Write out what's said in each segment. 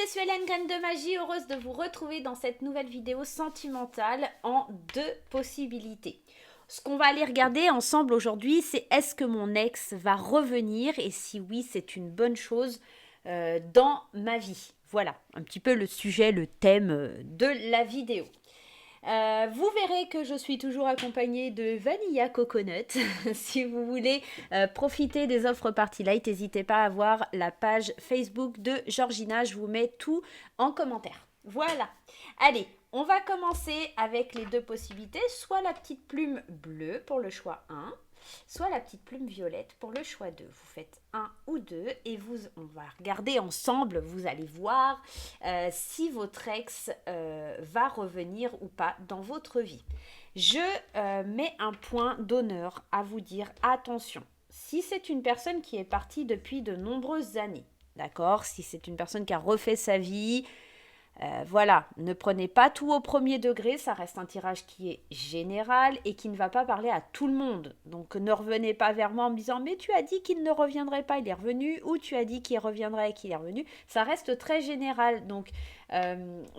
c'est Suelen, graine de magie, heureuse de vous retrouver dans cette nouvelle vidéo sentimentale en deux possibilités. Ce qu'on va aller regarder ensemble aujourd'hui, c'est est-ce que mon ex va revenir et si oui, c'est une bonne chose dans ma vie. Voilà, un petit peu le sujet, le thème de la vidéo. Vous verrez que je suis toujours accompagnée de Vanilla Coconut. Si vous voulez profiter des offres Party Light, n'hésitez pas à voir la page Facebook de Georgina. Je vous mets tout en commentaire. Voilà. Allez, on va commencer avec les deux possibilités. Soit la petite plume bleue pour le choix 1, soit la petite plume violette pour le choix 2. Vous faites 1 ou 2 et on va regarder ensemble, vous allez voir si votre ex va revenir ou pas dans votre vie. Je mets un point d'honneur à vous dire attention. Si c'est une personne qui est partie depuis de nombreuses années, d'accord, si c'est une personne qui a refait sa vie, voilà, ne prenez pas tout au premier degré, ça reste un tirage qui est général et qui ne va pas parler à tout le monde. Donc ne revenez pas vers moi en me disant mais tu as dit qu'il ne reviendrait pas, il est revenu, ou tu as dit qu'il reviendrait et qu'il est revenu. Ça reste très général, donc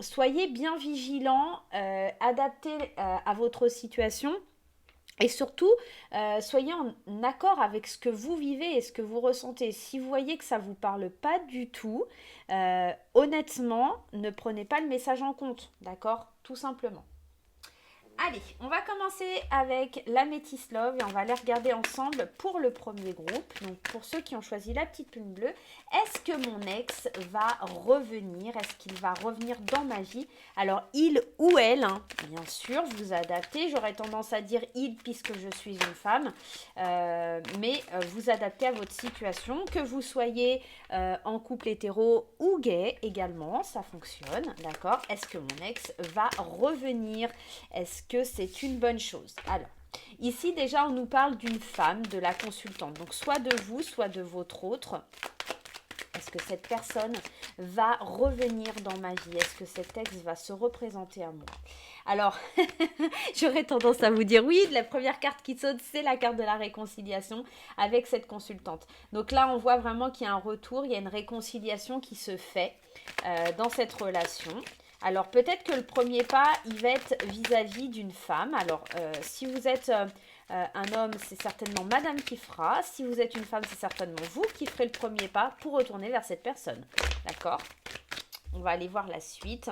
soyez bien vigilants, adaptez à votre situation. Et surtout, soyez en accord avec ce que vous vivez et ce que vous ressentez. Si vous voyez que ça ne vous parle pas du tout, honnêtement, ne prenez pas le message en compte, d'accord? Tout simplement. Allez, on va commencer avec la Métis Love et on va aller regarder ensemble pour le premier groupe. Donc pour ceux qui ont choisi la petite plume bleue, est-ce que mon ex va revenir? Est-ce qu'il va revenir dans ma vie? Alors il ou elle, hein, bien sûr, vous adaptez. J'aurais tendance à dire il puisque je suis une femme, mais vous adaptez à votre situation. Que vous soyez en couple hétéro ou gay également, ça fonctionne, d'accord? Est-ce que mon ex va revenir? Est-ce que c'est une bonne chose? Alors, ici déjà on nous parle d'une femme, de la consultante. Donc soit de vous, soit de votre autre. Est-ce que cette personne va revenir dans ma vie? Est-ce que cet ex va se représenter à moi? Alors, j'aurais tendance à vous dire oui, la première carte qui saute, c'est la carte de la réconciliation avec cette consultante. Donc là, on voit vraiment qu'il y a un retour, il y a une réconciliation qui se fait dans cette relation. Alors peut-être que le premier pas, il va être vis-à-vis d'une femme. Alors si vous êtes un homme, c'est certainement madame qui fera. Si vous êtes une femme, c'est certainement vous qui ferez le premier pas pour retourner vers cette personne. D'accord? On va aller voir la suite.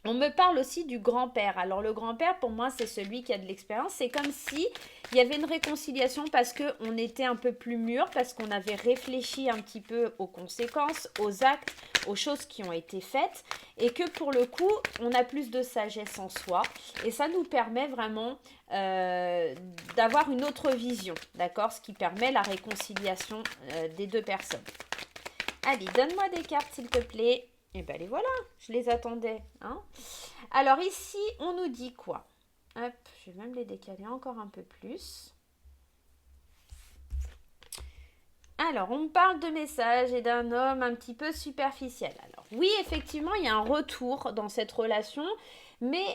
On me parle aussi du grand-père. Alors le grand-père, pour moi, c'est celui qui a de l'expérience. C'est comme si il y avait une réconciliation parce qu'on était un peu plus mûr, parce qu'on avait réfléchi un petit peu aux conséquences, aux actes, aux choses qui ont été faites. Et que pour le coup, on a plus de sagesse en soi. Et ça nous permet vraiment d'avoir une autre vision. D'accord? Ce qui permet la réconciliation des deux personnes. Allez, donne-moi des cartes, s'il te plaît. Et bien les voilà, je les attendais. Hein. Alors ici, on nous dit quoi? Hop, je vais même les décaler encore un peu plus. Alors, on me parle de messages et d'un homme un petit peu superficiel. Alors oui, effectivement, il y a un retour dans cette relation, mais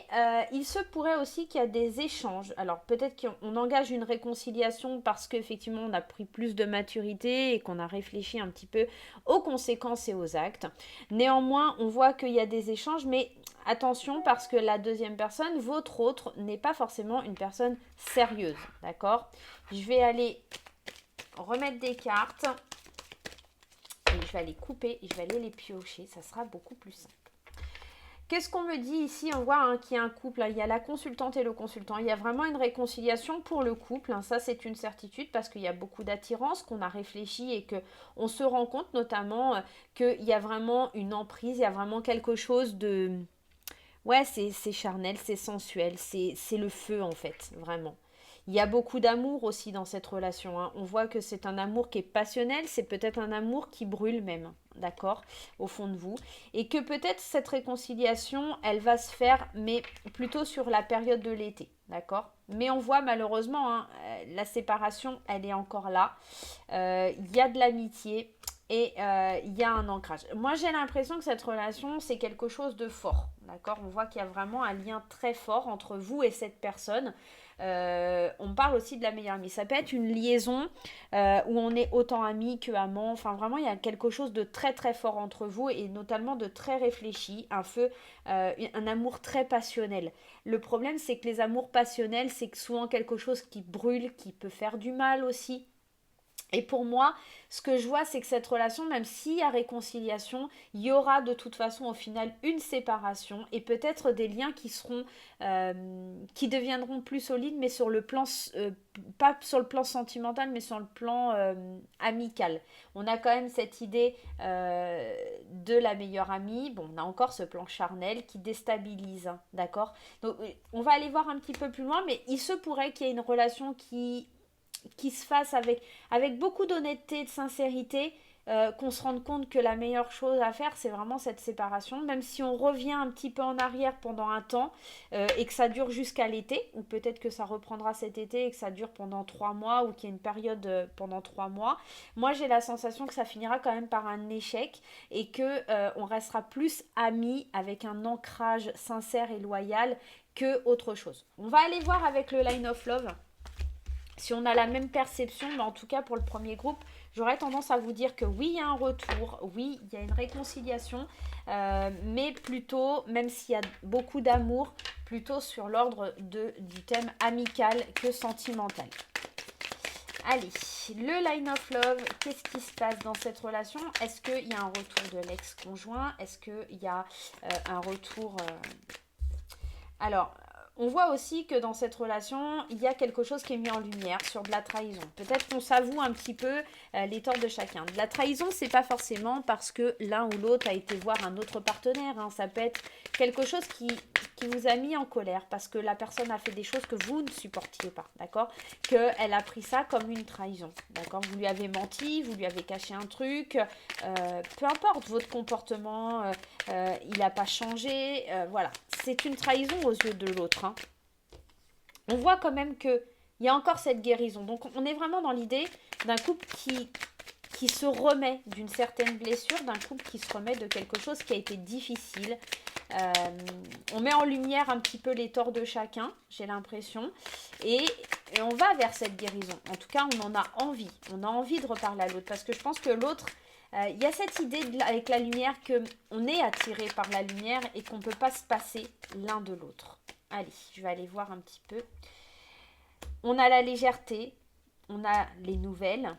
il se pourrait aussi qu'il y a des échanges. Alors peut-être qu'on engage une réconciliation parce qu'effectivement on a pris plus de maturité et qu'on a réfléchi un petit peu aux conséquences et aux actes. Néanmoins, on voit qu'il y a des échanges, mais attention parce que la deuxième personne, votre autre, n'est pas forcément une personne sérieuse. D'accord? Je vais aller remettre des cartes et je vais aller couper et je vais aller les piocher. Ça sera beaucoup plus simple. Qu'est-ce qu'on me dit ici? On voit qu'il y a un couple, il y a la consultante et le consultant. Il y a vraiment une réconciliation pour le couple. Ça, c'est une certitude parce qu'il y a beaucoup d'attirance, qu'on a réfléchi et qu'on se rend compte notamment qu'il y a vraiment une emprise, il y a vraiment quelque chose de... Ouais, c'est charnel, c'est sensuel, c'est le feu en fait, vraiment. Il y a beaucoup d'amour aussi dans cette relation. Hein. On voit que c'est un amour qui est passionnel, c'est peut-être un amour qui brûle même, d'accord, au fond de vous. Et que peut-être cette réconciliation, elle va se faire, mais plutôt sur la période de l'été, d'accord. Mais on voit malheureusement, hein, la séparation, elle est encore là. Il y a de l'amitié. Et il y a un ancrage. Moi, j'ai l'impression que cette relation, c'est quelque chose de fort, d'accord? On voit qu'il y a vraiment un lien très fort entre vous et cette personne. On parle aussi de la meilleure amie. Ça peut être une liaison où on est autant amis que amants. Enfin, vraiment, il y a quelque chose de très très fort entre vous et notamment de très réfléchi, un amour très passionnel. Le problème, c'est que les amours passionnels, c'est souvent quelque chose qui brûle, qui peut faire du mal aussi. Et pour moi, ce que je vois, c'est que cette relation, même s'il y a réconciliation, il y aura de toute façon au final une séparation et peut-être des liens qui deviendront plus solides, mais sur le plan, pas sur le plan sentimental, mais sur le plan amical. On a quand même cette idée de la meilleure amie. Bon, on a encore ce plan charnel qui déstabilise, hein, d'accord? Donc, on va aller voir un petit peu plus loin, mais il se pourrait qu'il y ait une relation qui se fasse avec beaucoup d'honnêteté et de sincérité, qu'on se rende compte que la meilleure chose à faire, c'est vraiment cette séparation, même si on revient un petit peu en arrière pendant un temps et que ça dure jusqu'à l'été, ou peut-être que ça reprendra cet été et que ça dure pendant 3 mois, ou qu'il y a une période pendant 3 mois. Moi, j'ai la sensation que ça finira quand même par un échec et que on restera plus amis avec un ancrage sincère et loyal que autre chose. On va aller voir avec le Line of Love si on a la même perception, mais en tout cas pour le premier groupe, j'aurais tendance à vous dire que oui, il y a un retour, oui, il y a une réconciliation, mais plutôt, même s'il y a beaucoup d'amour, plutôt sur l'ordre du thème amical que sentimental. Allez, le line of love, qu'est-ce qui se passe dans cette relation? Est-ce qu'il y a un retour de l'ex-conjoint? Est-ce qu'il y a un retour... Alors, on voit aussi que dans cette relation, il y a quelque chose qui est mis en lumière sur de la trahison. Peut-être qu'on s'avoue un petit peu les torts de chacun. De la trahison, c'est pas forcément parce que l'un ou l'autre a été voir un autre partenaire, hein. Ça peut être quelque chose qui vous a mis en colère parce que la personne a fait des choses que vous ne supportiez pas, d'accord? Qu'elle a pris ça comme une trahison, d'accord? Vous lui avez menti, vous lui avez caché un truc, peu importe votre comportement, il n'a pas changé, voilà. C'est une trahison aux yeux de l'autre, hein. On voit quand même qu'il y a encore cette guérison. Donc on est vraiment dans l'idée d'un couple qui se remet d'une certaine blessure, d'un couple qui se remet de quelque chose qui a été difficile. On met en lumière un petit peu les torts de chacun, j'ai l'impression, et on va vers cette guérison. En tout cas, on en a envie. On a envie de reparler à l'autre parce que je pense que l'autre, il y a cette idée avec la lumière qu'on est attiré par la lumière et qu'on ne peut pas se passer l'un de l'autre. Allez, je vais aller voir un petit peu. On a la légèreté, on a les nouvelles.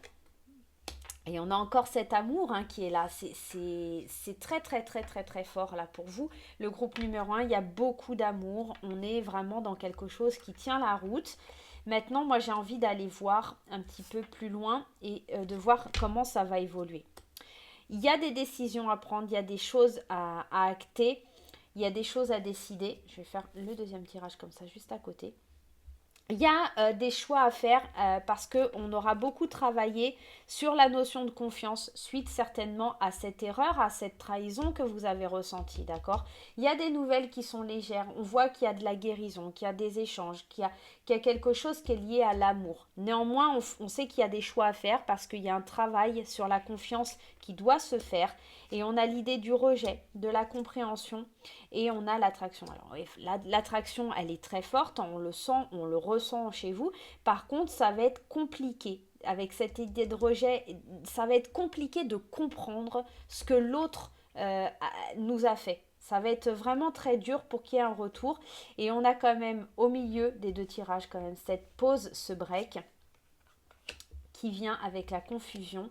Et on a encore cet amour, hein, qui est là. C'est très très très très très fort là pour vous. Le groupe numéro 1, il y a beaucoup d'amour. On est vraiment dans quelque chose qui tient la route. Maintenant, moi j'ai envie d'aller voir un petit peu plus loin et de voir comment ça va évoluer. Il y a des décisions à prendre, il y a des choses à acter, il y a des choses à décider. Je vais faire le deuxième tirage comme ça juste à côté. Il y a des choix à faire parce qu'on aura beaucoup travaillé sur la notion de confiance suite certainement à cette erreur, à cette trahison que vous avez ressentie, d'accord? Il y a des nouvelles qui sont légères, on voit qu'il y a de la guérison, qu'il y a des échanges, qu'il y a quelque chose qui est lié à l'amour. Néanmoins, on sait qu'il y a des choix à faire parce qu'il y a un travail sur la confiance qui doit se faire et on a l'idée du rejet, de la compréhension et on a l'attraction. Alors l'attraction, elle est très forte, on le sent, on le ressent chez vous. Par contre, ça va être compliqué. Avec cette idée de rejet, ça va être compliqué de comprendre ce que l'autre nous a fait. Ça va être vraiment très dur pour qu'il y ait un retour. Et on a quand même au milieu des deux tirages quand même cette pause, ce break qui vient avec la confusion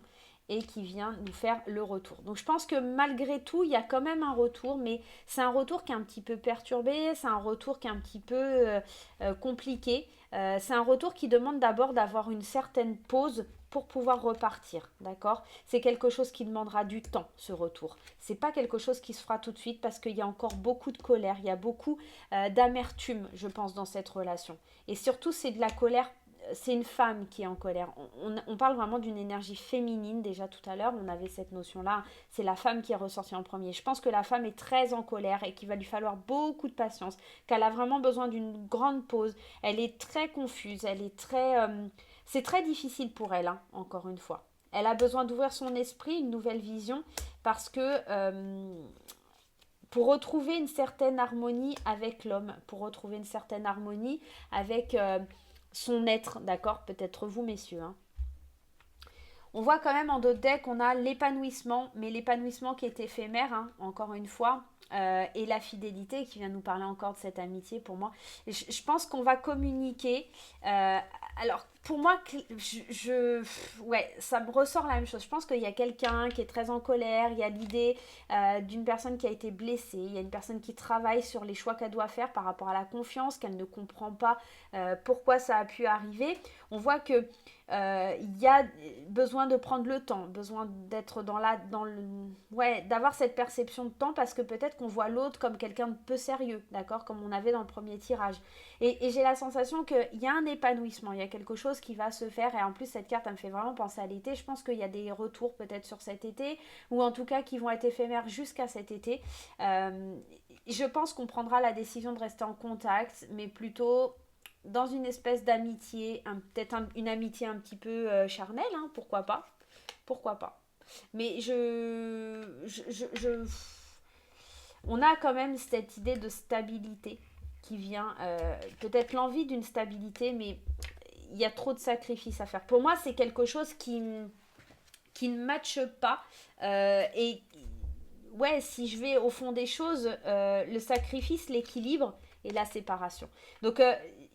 et qui vient nous faire le retour. Donc je pense que malgré tout, il y a quand même un retour, mais c'est un retour qui est un petit peu perturbé, c'est un retour qui est un petit peu compliqué. C'est un retour qui demande d'abord d'avoir une certaine pause pour pouvoir repartir, d'accord? C'est quelque chose qui demandera du temps, ce retour. C'est pas quelque chose qui se fera tout de suite parce qu'il y a encore beaucoup de colère, il y a beaucoup d'amertume, je pense, dans cette relation. Et surtout, c'est de la colère. C'est une femme qui est en colère. On parle vraiment d'une énergie féminine. Déjà tout à l'heure, on avait cette notion-là. C'est la femme qui est ressortie en premier. Je pense que la femme est très en colère et qu'il va lui falloir beaucoup de patience, qu'elle a vraiment besoin d'une grande pause. Elle est très confuse. Elle est très... c'est très difficile pour elle, hein, encore une fois. Elle a besoin d'ouvrir son esprit, une nouvelle vision, parce que pour retrouver une certaine harmonie avec l'homme, pour retrouver une certaine harmonie avec son être, d'accord? Peut-être vous, messieurs, hein. On voit quand même en d'autres decks, on a l'épanouissement, mais l'épanouissement qui est éphémère, hein, encore une fois, et la fidélité qui vient nous parler encore de cette amitié pour moi. Je pense qu'on va communiquer. Alors, pour moi, ouais, ça me ressort la même chose. Je pense qu'il y a quelqu'un qui est très en colère, il y a l'idée d'une personne qui a été blessée, il y a une personne qui travaille sur les choix qu'elle doit faire par rapport à la confiance, qu'elle ne comprend pas pourquoi ça a pu arriver. On voit que il y a besoin de prendre le temps, besoin d'être ouais, d'avoir cette perception de temps parce que peut-être qu'on voit l'autre comme quelqu'un de peu sérieux, d'accord, comme on avait dans le premier tirage. Et j'ai la sensation qu'il y a un épanouissement, il y a quelque chose qui va se faire et en plus cette carte, elle me fait vraiment penser à l'été. Je pense qu'il y a des retours peut-être sur cet été ou en tout cas qui vont être éphémères jusqu'à cet été. Je pense qu'on prendra la décision de rester en contact, mais plutôt dans une espèce d'amitié, peut-être une amitié un petit peu charnelle, hein, pourquoi pas. Pourquoi pas. Mais on a quand même cette idée de stabilité qui vient, peut-être l'envie d'une stabilité, mais il y a trop de sacrifices à faire. Pour moi, c'est quelque chose qui ne matche pas. Et ouais, si je vais au fond des choses, le sacrifice, l'équilibre et la séparation. Donc,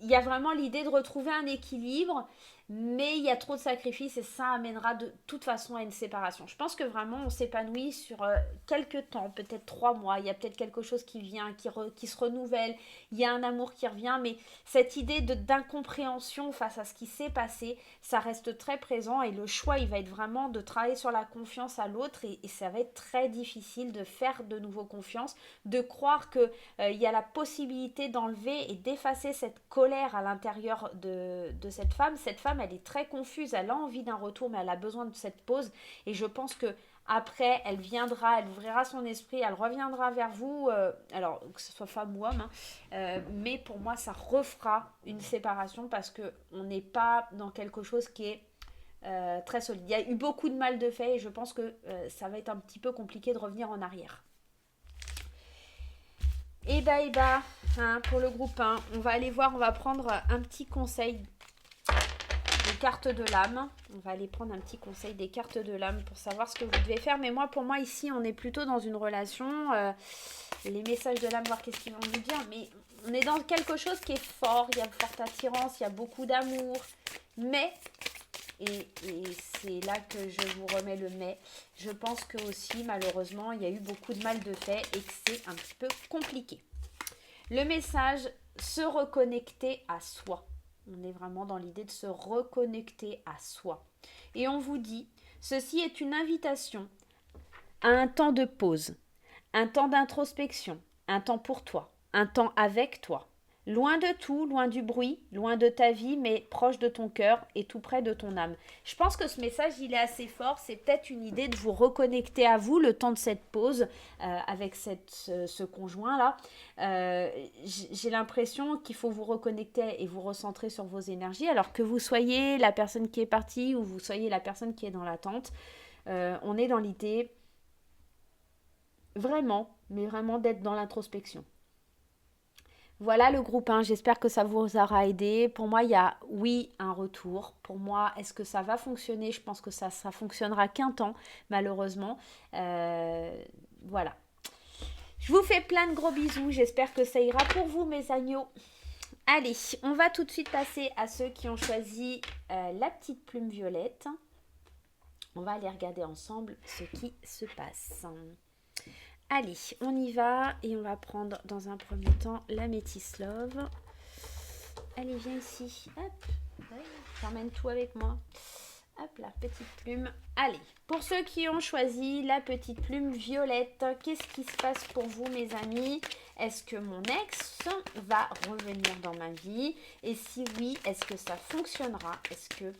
il y a vraiment l'idée de retrouver un équilibre, mais il y a trop de sacrifices et ça amènera de toute façon à une séparation. Je pense que vraiment on s'épanouit sur quelques temps, peut-être 3 mois. Il y a peut-être quelque chose qui vient, qui se renouvelle. Il y a un amour qui revient, mais cette idée d'incompréhension face à ce qui s'est passé, ça reste très présent et le choix, il va être vraiment de travailler sur la confiance à l'autre et ça va être très difficile de faire de nouveau confiance, de croire que il y a la possibilité d'enlever et d'effacer cette colère à l'intérieur de cette femme. Cette femme, elle est très confuse, elle a envie d'un retour, mais elle a besoin de cette pause. Et je pense que après, elle viendra, elle ouvrira son esprit, elle reviendra vers vous, alors que ce soit femme ou homme, hein, mais pour moi, ça refera une séparation parce qu'on n'est pas dans quelque chose qui est très solide. Il y a eu beaucoup de mal de fait et je pense que ça va être un petit peu compliqué de revenir en arrière. Et bah, hein, pour le groupe 1, on va aller voir, on va prendre un petit conseil des cartes de l'âme. On va aller prendre un petit conseil des cartes de l'âme pour savoir ce que vous devez faire. Mais pour moi, ici, on est plutôt dans une relation. Les messages de l'âme, voir qu'est-ce qu'ils vont nous dire. Mais on est dans quelque chose qui est fort. Il y a une forte attirance, il y a beaucoup d'amour. Mais, et c'est là que je vous remets le mais, je pense que aussi, malheureusement, il y a eu beaucoup de mal de fait et que c'est un petit peu compliqué. Le message, se reconnecter à soi. On est vraiment dans l'idée de se reconnecter à soi. Et on vous dit, ceci est une invitation à un temps de pause, un temps d'introspection, un temps pour toi, un temps avec toi. Loin de tout, loin du bruit, loin de ta vie, mais proche de ton cœur et tout près de ton âme. Je pense que ce message, il est assez fort. C'est peut-être une idée de vous reconnecter à vous le temps de cette pause avec ce conjoint-là. J'ai l'impression qu'il faut vous reconnecter et vous recentrer sur vos énergies. Alors que vous soyez la personne qui est partie ou vous soyez la personne qui est dans l'attente, on est dans l'idée vraiment, mais vraiment d'être dans l'introspection. Voilà le groupe 1, j'espère que ça vous aura aidé. Pour moi, il y a, oui, un retour. Pour moi, est-ce que ça va fonctionner? Je pense que ça fonctionnera qu'un temps, malheureusement. Voilà. Je vous fais plein de gros bisous. J'espère que ça ira pour vous, mes agneaux. Allez, on va tout de suite passer à ceux qui ont choisi la petite plume violette. On va aller regarder ensemble ce qui se passe. Allez, on y va et on va prendre dans un premier temps la Métis Love. Allez, viens ici. Hop, j'emmène tout avec moi. Hop, la petite plume. Allez, pour ceux qui ont choisi la petite plume violette, qu'est-ce qui se passe pour vous, mes amis? Est-ce que mon ex va revenir dans ma vie? Et si oui, est-ce que ça fonctionnera? Est-ce que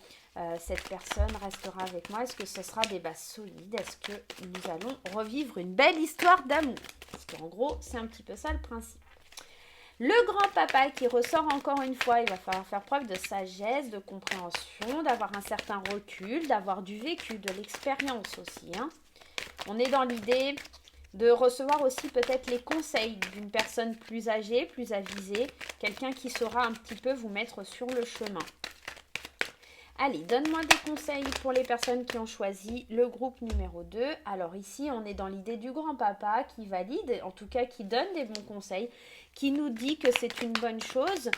cette personne restera avec moi? Est-ce que ce sera des bases solides? Est-ce que nous allons revivre une belle histoire d'amour? Parce qu'en gros, c'est un petit peu ça le principe. Le grand papa qui ressort encore une fois, il va falloir faire preuve de sagesse, de compréhension, d'avoir un certain recul, d'avoir du vécu, de l'expérience aussi. Hein. On est dans l'idée de recevoir aussi peut-être les conseils d'une personne plus âgée, plus avisée, quelqu'un qui saura un petit peu vous mettre sur le chemin. Allez, donne-moi des conseils pour les personnes qui ont choisi le groupe numéro 2. Alors ici, on est dans l'idée du grand-papa qui valide, en tout cas qui donne des bons conseils, qui nous dit que c'est une bonne chose.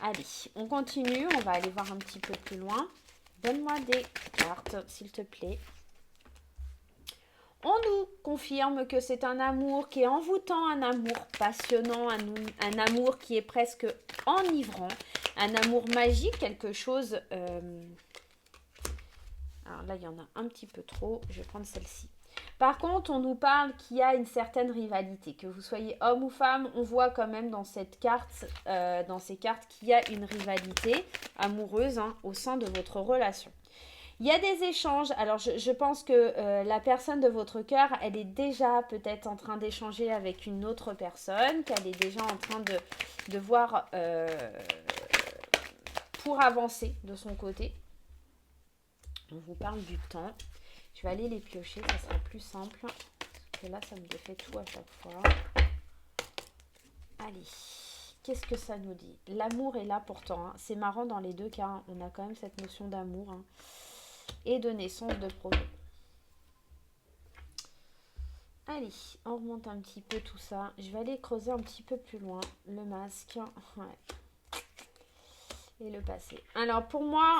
Allez, on continue, on va aller voir un petit peu plus loin. Donne-moi des cartes, s'il te plaît. On nous confirme que c'est un amour qui est envoûtant, un amour passionnant, un amour qui est presque enivrant, un amour magique, quelque chose... Alors là, il y en a un petit peu trop, je vais prendre celle-ci. Par contre, on nous parle qu'il y a une certaine rivalité, que vous soyez homme ou femme, on voit quand même dans cette carte, dans ces cartes qu'il y a une rivalité amoureuse au sein de votre relation. Il y a des échanges. Alors, je pense que la personne de votre cœur, elle est déjà peut-être en train d'échanger avec une autre personne, qu'elle est déjà en train de voir pour avancer de son côté. On vous parle du temps. Je vais aller les piocher, ça sera plus simple. Parce que là, ça me défait tout à chaque fois. Allez, qu'est-ce que ça nous dit? L'amour est là pourtant. C'est marrant dans les deux cas. On a quand même cette notion d'amour. Et de naissance de projet. Allez, on remonte un petit peu tout ça. Je vais aller creuser un petit peu plus loin. Le masque. Ouais. Et le passé. Alors pour moi,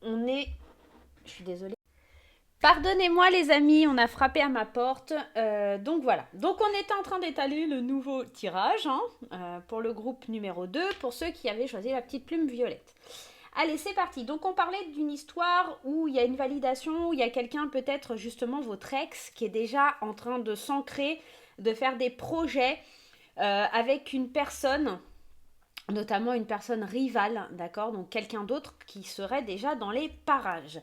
on est... Je suis désolée. Pardonnez-moi les amis, on a frappé à ma porte. Donc voilà. Donc on était en train d'étaler le nouveau tirage pour le groupe numéro 2, pour ceux qui avaient choisi la petite plume violette. Allez, c'est parti. Donc, on parlait d'une histoire où il y a une validation, où il y a quelqu'un, peut-être justement votre ex, qui est déjà en train de s'ancrer, de faire des projets avec une personne, notamment une personne rivale, d'accord? Donc, quelqu'un d'autre qui serait déjà dans les parages.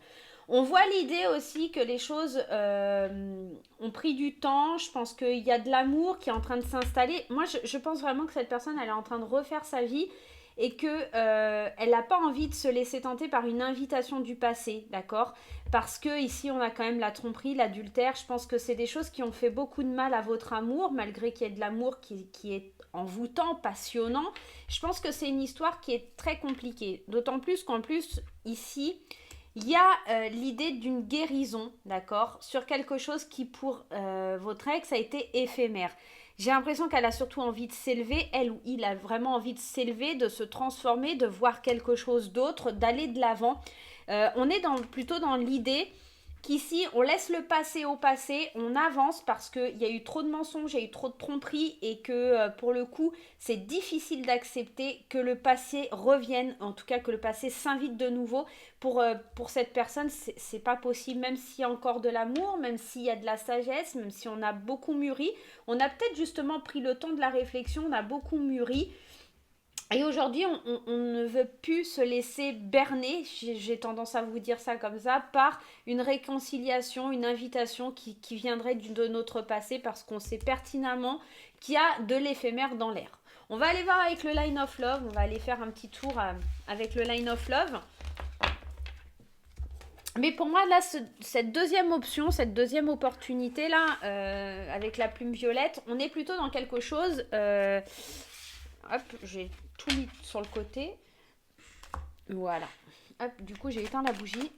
On voit l'idée aussi que les choses ont pris du temps. Je pense qu'il y a de l'amour qui est en train de s'installer. Moi, je pense vraiment que cette personne, elle est en train de refaire sa vie. Et qu'elle n'a pas envie de se laisser tenter par une invitation du passé, d'accord? Parce que ici, on a quand même la tromperie, l'adultère. Je pense que c'est des choses qui ont fait beaucoup de mal à votre amour, malgré qu'il y ait de l'amour qui est envoûtant, passionnant. Je pense que c'est une histoire qui est très compliquée. D'autant plus qu'en plus, ici, il y a l'idée d'une guérison, d'accord? Sur quelque chose qui, pour votre ex, a été éphémère. J'ai l'impression qu'elle a surtout envie de s'élever, elle ou il a vraiment envie de s'élever, de se transformer, de voir quelque chose d'autre, d'aller de l'avant. On est plutôt dans l'idée qu'ici, on laisse le passé au passé, on avance parce qu'il y a eu trop de mensonges, il y a eu trop de tromperies et que pour le coup, c'est difficile d'accepter que le passé revienne, en tout cas que le passé s'invite de nouveau. Pour cette personne, c'est pas possible, même s'il y a encore de l'amour, même s'il y a de la sagesse, même si on a beaucoup mûri. On a peut-être justement pris le temps de la réflexion, on a beaucoup mûri. Et aujourd'hui, on ne veut plus se laisser berner, j'ai tendance à vous dire ça comme ça, par une réconciliation, une invitation qui viendrait de notre passé parce qu'on sait pertinemment qu'il y a de l'éphémère dans l'air. On va aller voir avec le Line of Love, on va aller faire un petit tour avec le Line of Love. Mais pour moi, là, cette deuxième option, cette deuxième opportunité, là, avec la plume violette, on est plutôt dans quelque chose... hop, j'ai tout mis sur le côté. Voilà. Hop, du coup, j'ai éteint la bougie.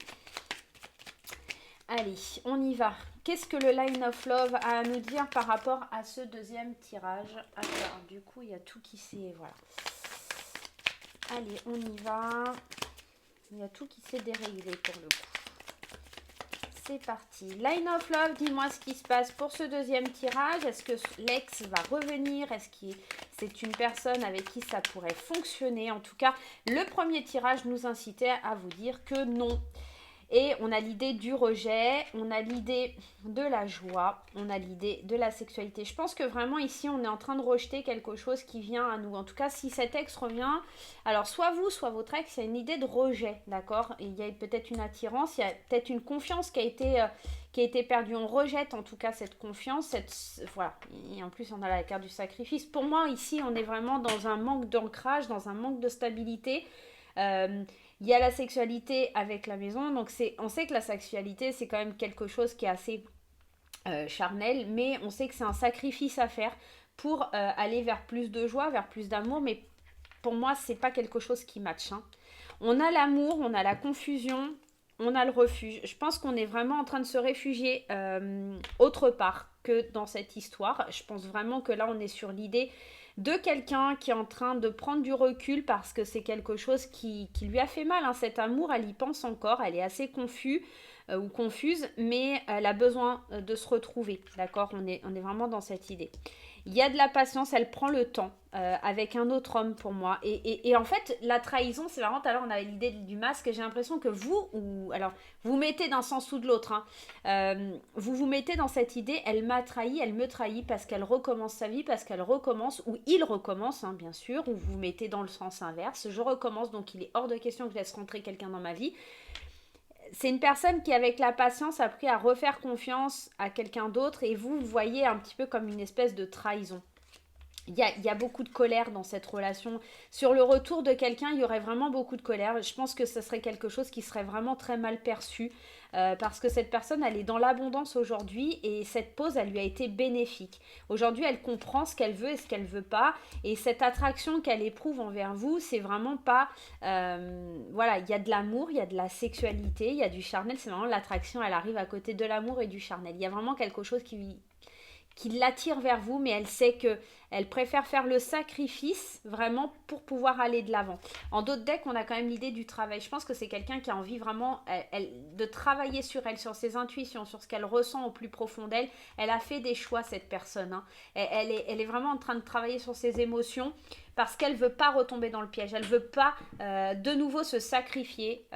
Allez, on y va. Qu'est-ce que le Line of Love a à nous dire par rapport à ce deuxième tirage? Alors, du coup, il y a tout qui s'est... Voilà. Allez, on y va. Il y a tout qui s'est déréglé pour le coup. C'est parti. Line of Love, dis-moi ce qui se passe pour ce deuxième tirage. Est-ce que l'ex va revenir? Est-ce que c'est une personne avec qui ça pourrait fonctionner? En tout cas, le premier tirage nous incitait à vous dire que non. Et on a l'idée du rejet, on a l'idée de la joie, on a l'idée de la sexualité. Je pense que vraiment ici, on est en train de rejeter quelque chose qui vient à nous. En tout cas, si cet ex revient, alors soit vous, soit votre ex, il y a une idée de rejet, d'accord? Il y a peut-être une attirance, il y a peut-être une confiance qui a été perdue. On rejette en tout cas cette confiance, voilà. Et en plus, on a la carte du sacrifice. Pour moi, ici, on est vraiment dans un manque d'ancrage, dans un manque de stabilité. Il y a la sexualité avec la maison, donc on sait que la sexualité c'est quand même quelque chose qui est assez charnel, mais on sait que c'est un sacrifice à faire pour aller vers plus de joie, vers plus d'amour, mais pour moi, c'est pas quelque chose qui match. Hein. On a l'amour, on a la confusion, on a le refuge. Je pense qu'on est vraiment en train de se réfugier autre part que dans cette histoire. Je pense vraiment que là, on est sur l'idée de quelqu'un qui est en train de prendre du recul parce que c'est quelque chose qui lui a fait mal. Hein. Cet amour, elle y pense encore, elle est assez confuse ou confuse, mais elle a besoin de se retrouver. D'accord, on est vraiment dans cette idée. Il y a de la patience, elle prend le temps avec un autre homme pour moi. Et en fait, la trahison, c'est vraiment, tout à l'heure on avait l'idée du masque, j'ai l'impression que vous mettez d'un sens ou de l'autre, vous mettez dans cette idée, elle m'a trahi, elle me trahit parce qu'elle recommence sa vie, parce qu'elle recommence, ou il recommence, hein, bien sûr, ou vous mettez dans le sens inverse, je recommence, donc il est hors de question que je laisse rentrer quelqu'un dans ma vie. C'est une personne qui, avec la patience, a appris à refaire confiance à quelqu'un d'autre et vous voyez un petit peu comme une espèce de trahison. Il y a beaucoup de colère dans cette relation. Sur le retour de quelqu'un, il y aurait vraiment beaucoup de colère. Je pense que ce serait quelque chose qui serait vraiment très mal perçu parce que cette personne, elle est dans l'abondance aujourd'hui et cette pause, elle lui a été bénéfique. Aujourd'hui, elle comprend ce qu'elle veut et ce qu'elle veut pas. Et cette attraction qu'elle éprouve envers vous, c'est vraiment pas... voilà, il y a de l'amour, il y a de la sexualité, il y a du charnel. C'est vraiment l'attraction, elle arrive à côté de l'amour et du charnel. Il y a vraiment quelque chose qui l'attire vers vous, mais elle sait que elle préfère faire le sacrifice vraiment pour pouvoir aller de l'avant. En d'autres decks, on a quand même l'idée du travail. Je pense que c'est quelqu'un qui a envie vraiment de travailler sur elle, sur ses intuitions, sur ce qu'elle ressent au plus profond d'elle. Elle a fait des choix, cette personne. Hein. Elle est vraiment en train de travailler sur ses émotions parce qu'elle ne veut pas retomber dans le piège. Elle ne veut pas de nouveau se sacrifier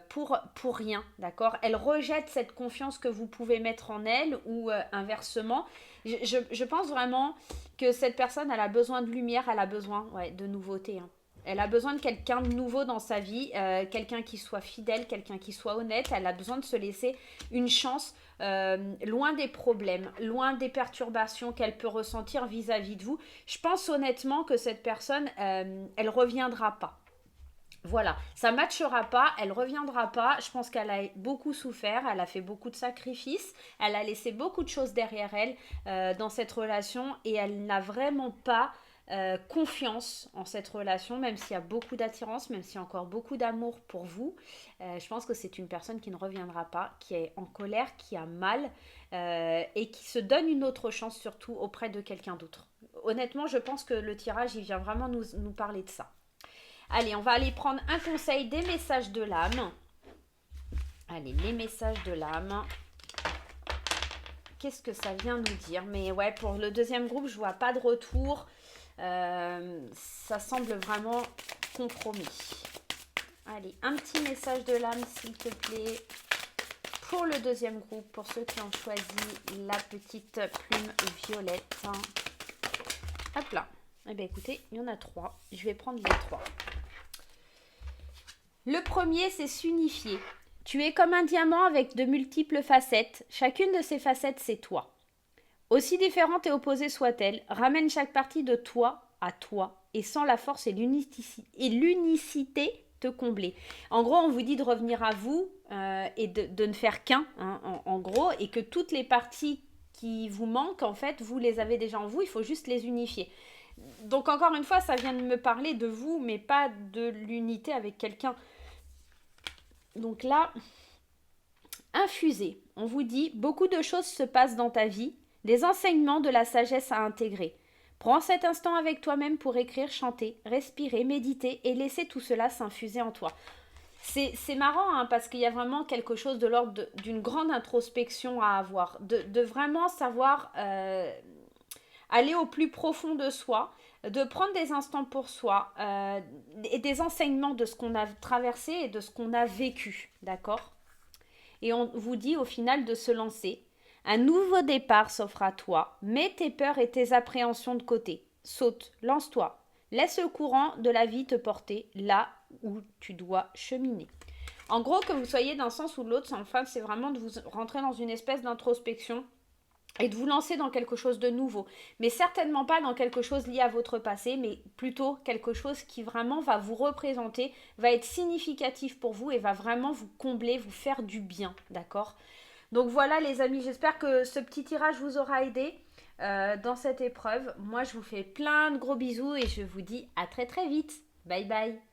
pour rien, d'accord. Elle rejette cette confiance que vous pouvez mettre en elle ou inversement. Je pense vraiment que cette personne, elle a besoin de lumière, elle a besoin de nouveauté. Hein. Elle a besoin de quelqu'un de nouveau dans sa vie, quelqu'un qui soit fidèle, quelqu'un qui soit honnête. Elle a besoin de se laisser une chance loin des problèmes, loin des perturbations qu'elle peut ressentir vis-à-vis de vous. Je pense honnêtement que cette personne, elle reviendra pas. Voilà, ça ne matchera pas, elle reviendra pas. Je pense qu'elle a beaucoup souffert, elle a fait beaucoup de sacrifices, elle a laissé beaucoup de choses derrière elle dans cette relation et elle n'a vraiment pas confiance en cette relation, même s'il y a beaucoup d'attirance, même s'il y a encore beaucoup d'amour pour vous. Je pense que c'est une personne qui ne reviendra pas, qui est en colère, qui a mal et qui se donne une autre chance surtout auprès de quelqu'un d'autre. Honnêtement, je pense que le tirage, il vient vraiment nous parler de ça. Allez, on va aller prendre un conseil des messages de l'âme. Allez, les messages de l'âme. Qu'est-ce que ça vient nous dire? Mais ouais, pour le deuxième groupe, je vois pas de retour. Ça semble vraiment compromis. Allez, un petit message de l'âme, s'il te plaît. Pour le deuxième groupe, pour ceux qui ont choisi la petite plume violette. Hop là. Eh bien, écoutez, il y en a 3. Je vais prendre les 3. Le premier, c'est s'unifier. Tu es comme un diamant avec de multiples facettes. Chacune de ces facettes, c'est toi. Aussi différente et opposée soit-elle, ramène chaque partie de toi à toi et sans la force et l'unicité te combler. En gros, on vous dit de revenir à vous et de ne faire qu'un, hein, en gros, et que toutes les parties qui vous manquent, en fait, vous les avez déjà en vous, il faut juste les unifier. Donc encore une fois, ça vient de me parler de vous, mais pas de l'unité avec quelqu'un. Donc là, infusé. On vous dit, beaucoup de choses se passent dans ta vie, des enseignements, de la sagesse à intégrer. Prends cet instant avec toi-même pour écrire, chanter, respirer, méditer et laisser tout cela s'infuser en toi. C'est marrant hein, parce qu'il y a vraiment quelque chose de l'ordre d'une grande introspection à avoir, de vraiment savoir aller au plus profond de soi, de prendre des instants pour soi et des enseignements de ce qu'on a traversé et de ce qu'on a vécu, d'accord? Et on vous dit au final de se lancer. Un nouveau départ s'offre à toi. Mets tes peurs et tes appréhensions de côté. Saute, lance-toi. Laisse le courant de la vie te porter là où tu dois cheminer. En gros, que vous soyez d'un sens ou de l'autre, enfin, c'est vraiment de vous rentrer dans une espèce d'introspection et de vous lancer dans quelque chose de nouveau. Mais certainement pas dans quelque chose lié à votre passé, mais plutôt quelque chose qui vraiment va vous représenter, va être significatif pour vous et va vraiment vous combler, vous faire du bien, d'accord ? Donc voilà les amis, j'espère que ce petit tirage vous aura aidé dans cette épreuve. Moi je vous fais plein de gros bisous et je vous dis à très très vite. Bye bye.